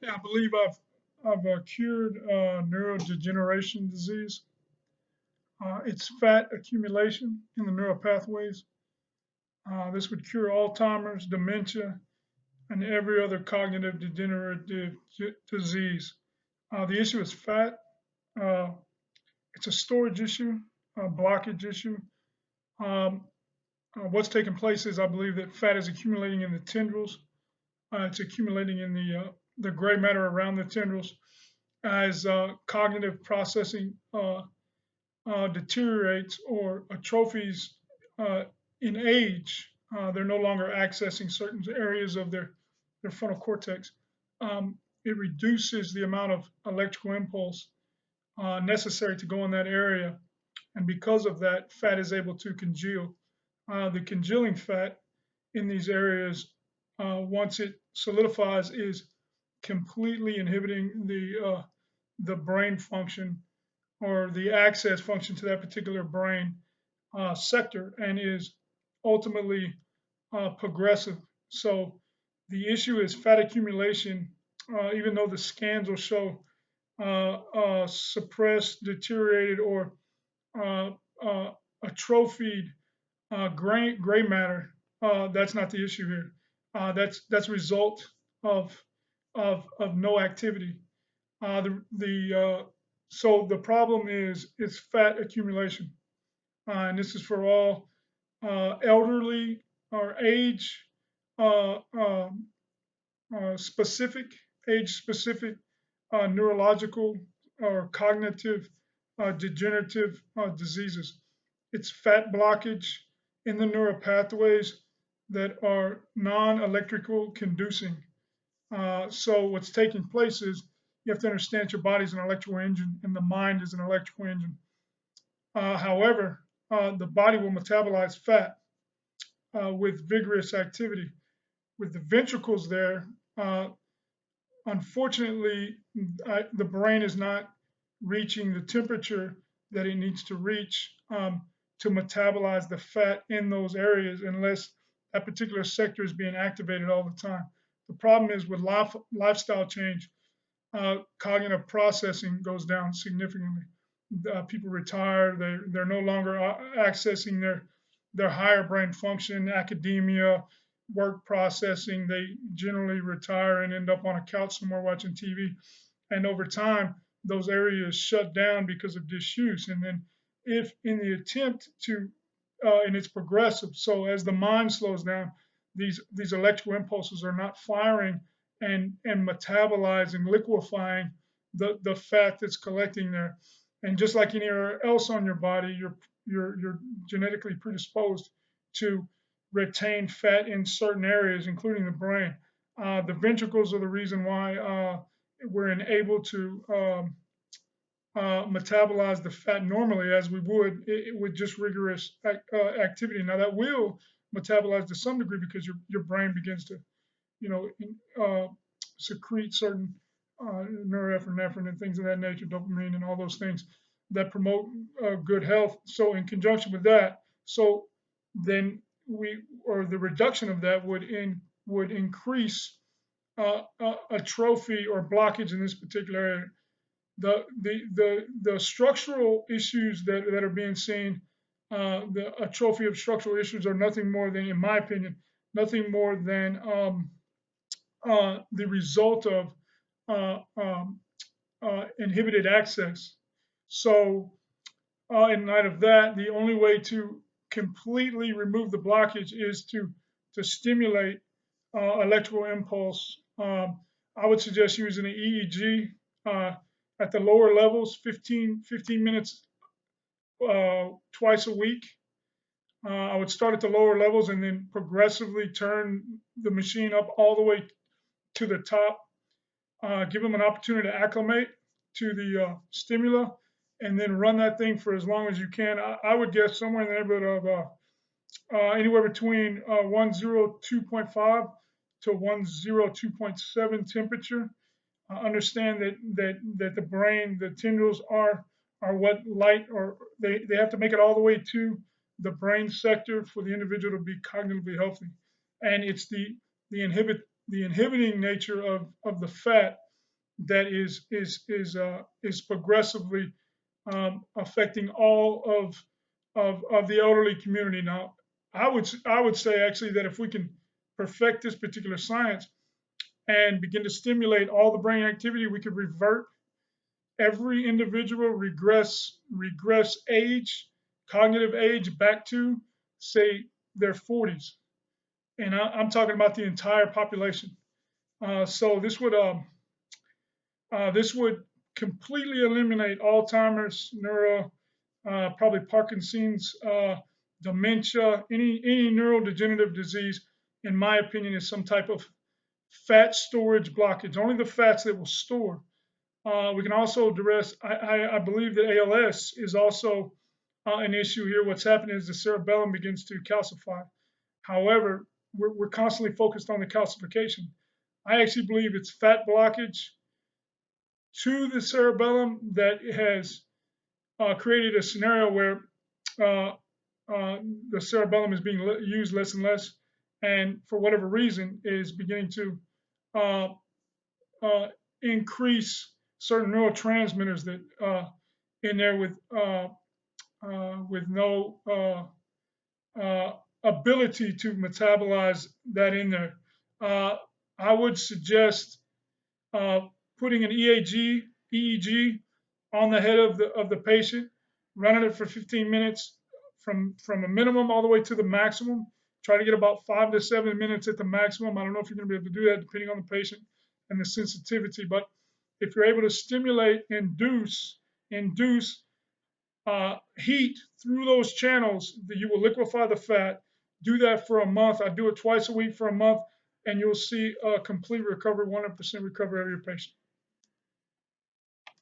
Yeah, I believe I've cured neurodegeneration disease. It's fat accumulation in the neural pathways. This would cure Alzheimer's, dementia, and every other cognitive degenerative disease. The issue is fat. Uh, it's a storage issue, a blockage issue. Um, what's taking place is I believe that fat is accumulating in the tendrils. It's accumulating in the gray matter around the tendrils as cognitive processing deteriorates or atrophies uh, in age. They're no longer accessing certain areas of their frontal cortex. It reduces the amount of electrical impulse necessary to go in that area. And because of that, fat is able to congeal. The congealing fat in these areas, once it solidifies, is completely inhibiting the brain function or the access function to that particular brain sector and is ultimately progressive. So the issue is fat accumulation, even though the scans will show suppressed, deteriorated, or uh, atrophied gray matter. That's not the issue here. That's a result of no activity. So the problem is it's fat accumulation, and this is for all elderly or uh, um, specific, age specific neurological or cognitive degenerative diseases. It's fat blockage in the neural pathways that are non-electrical conducing. So what's taking place is you have to understand your body's an electrical engine and the mind is an electrical engine. However, the body will metabolize fat with vigorous activity. With the ventricles there, uh, unfortunately, the brain is not reaching the temperature that it needs to reach to metabolize the fat in those areas unless that particular sector is being activated all the time. The problem is with lifestyle change, cognitive processing goes down significantly. People retire; they're no longer accessing their higher brain function, academia, work processing. They generally retire and end up on a couch somewhere watching TV. And over time, those areas shut down because of disuse. And then, if in the attempt to, and it's progressive. So as the mind slows down, these electrical impulses are not firing and metabolizing, liquefying the fat that's collecting there. And just like anywhere else on your body, you're genetically predisposed to retain fat in certain areas, including the brain. The ventricles are the reason why we're unable to metabolize the fat normally as we would with just rigorous activity. Now that will metabolize to some degree because your brain begins to, you know, secrete certain norepinephrine and things of that nature, dopamine and all those things that promote good health. So in conjunction with that, so then we or the reduction of that would increase atrophy or blockage in this particular area. The structural issues that are being seen, the atrophy of structural issues are nothing more than, in my opinion, nothing more than the result of uh, um, inhibited access. So, in light of that, the only way to completely remove the blockage is to stimulate electrical impulse. I would suggest using an EEG at the lower levels, 15 minutes twice a week. I would start at the lower levels and then progressively turn the machine up all the way to the top. Give them an opportunity to acclimate to the stimula, and then run that thing for as long as you can. I would guess somewhere in the neighborhood of anywhere between 102.5 to 102.7 temperature. Understand that the brain, the tendrils are what light, or they have to make it all the way to the brain sector for the individual to be cognitively healthy. And it's the inhibiting nature of the fat that is progressively affecting all of the elderly community. Now, I would say actually that if we can perfect this particular science and begin to stimulate all the brain activity, we could revert every individual regress age, cognitive age back to say their 40s, and I'm talking about the entire population. So this would completely eliminate Alzheimer's, probably Parkinson's, dementia, any neurodegenerative disease. In my opinion, is some type of fat storage blockage. Only the fats that will store. We can also address. I believe that ALS is also an issue here. What's happening is the cerebellum begins to calcify. However, we're constantly focused on the calcification. I actually believe it's fat blockage to the cerebellum that has created a scenario where uh, the cerebellum is being used less and less, and for whatever reason is beginning to uh, increase certain neurotransmitters that in there with no ability to metabolize that in there. Uh, I would suggest uh, putting an EEG on the head of the patient, running it for 15 minutes from a minimum all the way to the maximum. Try to get about 5 to 7 minutes at the maximum. I don't know if you're going to be able to do that depending on the patient and the sensitivity, but if you're able to stimulate, induce heat through those channels, that you will liquefy the fat. Do that for a month. I do it twice a week for a month, and you'll see a complete recovery, 100% recovery of your patient.